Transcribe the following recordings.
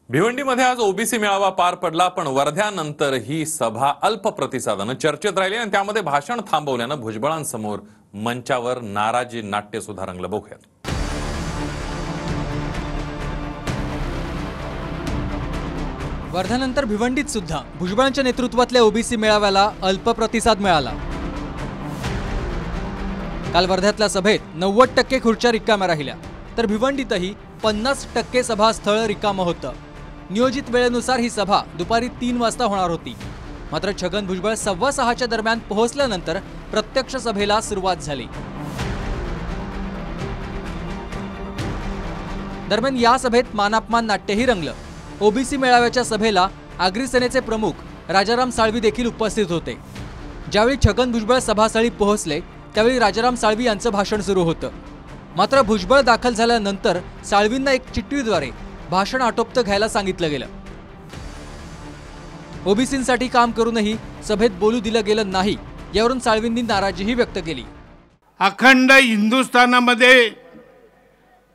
भिवंडीमध्ये आज ओबीसी मेळावा पार पडला, पण वर्ध्यानंतर ही सभा अल्प प्रतिसादाने चर्चेत राहिली आणि त्यामध्ये भाषण थांबवल्यानं भुजबळांसमोर मंचावर नाराजी नाट्य सुद्धा रंगलं. बघूयात. वर्ध्यानंतर भिवंडीत सुद्धा भुजबळांच्या नेतृत्वातल्या ओबीसी मेळाव्याला अल्प प्रतिसाद मिळाला. काल वर्ध्यातल्या सभेत 90% खुर्च्या रिकाम्या राहिल्या, तर भिवंडीतही 50% सभास्थळ रिकामं होतं. नियोजित वेळेनुसार ही सभा दुपारी 3 वाजता होणार होती. मात्र छगन भुजबळ 6:15च्या दरम्यान पोहोचल्यानंतर प्रत्यक्ष सभेला सुरुवात झाली. दरम्यान या सभेत मानापमान नाट्यही रंगलं. ओबीसी मेळाव्याच्या सभेला आगरी सेनेचे प्रमुख राजाराम साळवी देखील उपस्थित होते. ज्यावेळी छगन भुजबळ सभास्थळी पोहोचले त्यावेळी राजाराम साळवी यांचं भाषण सुरू होतं. मात्र भुजबळ दाखल झाल्यानंतर साळवींना एक चिठ्ठीद्वारे भाषण आटोपतं घ्यायला सांगितलं गेलं. ओबीसींसाठी काम करूनही सभेत बोलू दिलं गेलं नाही, यावरून साळवींनी नाराजीही व्यक्त केली. अखंड हिंदुस्थानामध्ये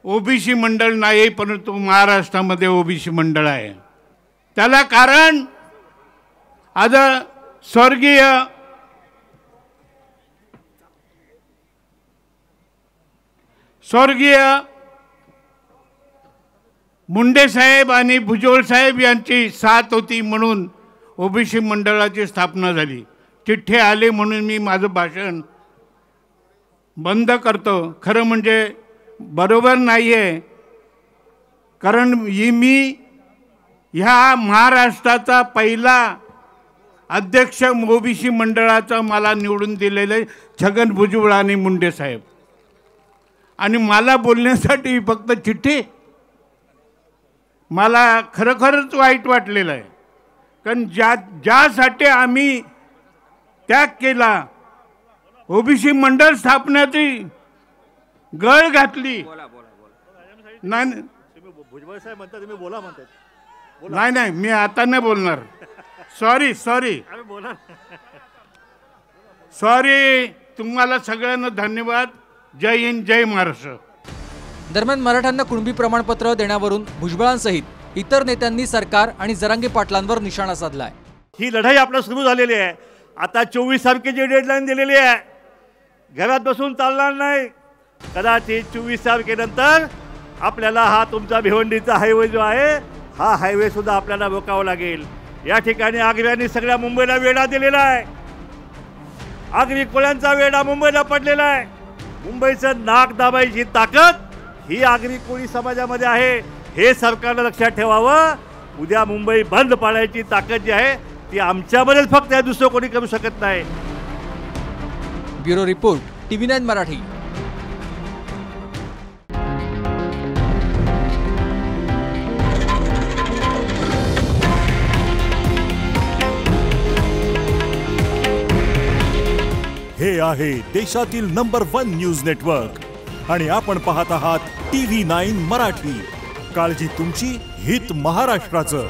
ओबीसी मंडळ नाही, परंतु महाराष्ट्रामध्ये ओबीसी मंडळ आहे. त्याला कारण आज स्वर्गीय मुंडे साहेब आणि भुजबळ साहेब यांची साथ होती, म्हणून ओबीसी मंडळाची स्थापना झाली. चिठ्ठी आले म्हणून मी माझं भाषण बंद करतो. खरं म्हणजे बरोबर नाही आहे, कारण मी ह्या महाराष्ट्राचा पहिला अध्यक्ष ओबीसी मंडळाचा मला निवडून दिलेले छगन भुजबळ आणि मुंडे साहेब, आणि मला बोलण्यासाठी फक्त चिठ्ठी. मला खरोखरच वाईट वाटलेलं आहे, कारण ज्यासाठी आम्ही त्याग केला, ओबीसी मंडळ स्थापनेची गळ घातली. नाही भुजबळ साहेब म्हणतात तुम्ही बोला म्हणतात. नाही मी आता नाही बोलणार. सॉरी तुम्हाला सगळ्यांना धन्यवाद. जय हिंद, जय महाराष्ट्र. दरम्यान मराठ्यांना कुणबी प्रमाणपत्र देण्यावरून भुजबळांसहित इतर नेत्यांनी सरकार आणि जरांगे पाटलांवर निशाणा साधलाय. ही लढाई आपल्याला सुरू झालेली आहे. आता 24 तारखेची डेडलाईन दिलेली आहे. घरात बसून चालणार नाही. कदाचित 24 तारखेनंतर आपल्याला हा तुमचा भिवंडीचा हायवे जो आहे, हा हायवे सुद्धा आपल्याला रोकावा लागेल. या ठिकाणी आगऱ्यांनी सगळ्या मुंबईला वेढा दिलेला आहे. आगरी कोळ्यांचा वेढा मुंबईला पडलेला आहे. मुंबईचं नाक दाबायची ताकद ही आगरी कोळी समाजामध्ये आहे. हे सरकारनं लक्षात ठेवावं. उद्या मुंबई बंद पाडायची ताकद जी आहे ती आमच्यामध्येच फक्त आहे, दुसरं कोणी करू शकत नाही. Bureau report, TV9 Marathi. हे आहे देशातील नंबर 1 न्यूज नेटवर्क आणि आपण पाहत आहात TV9 मराठी. काळजी तुमची, हित महाराष्ट्राचं.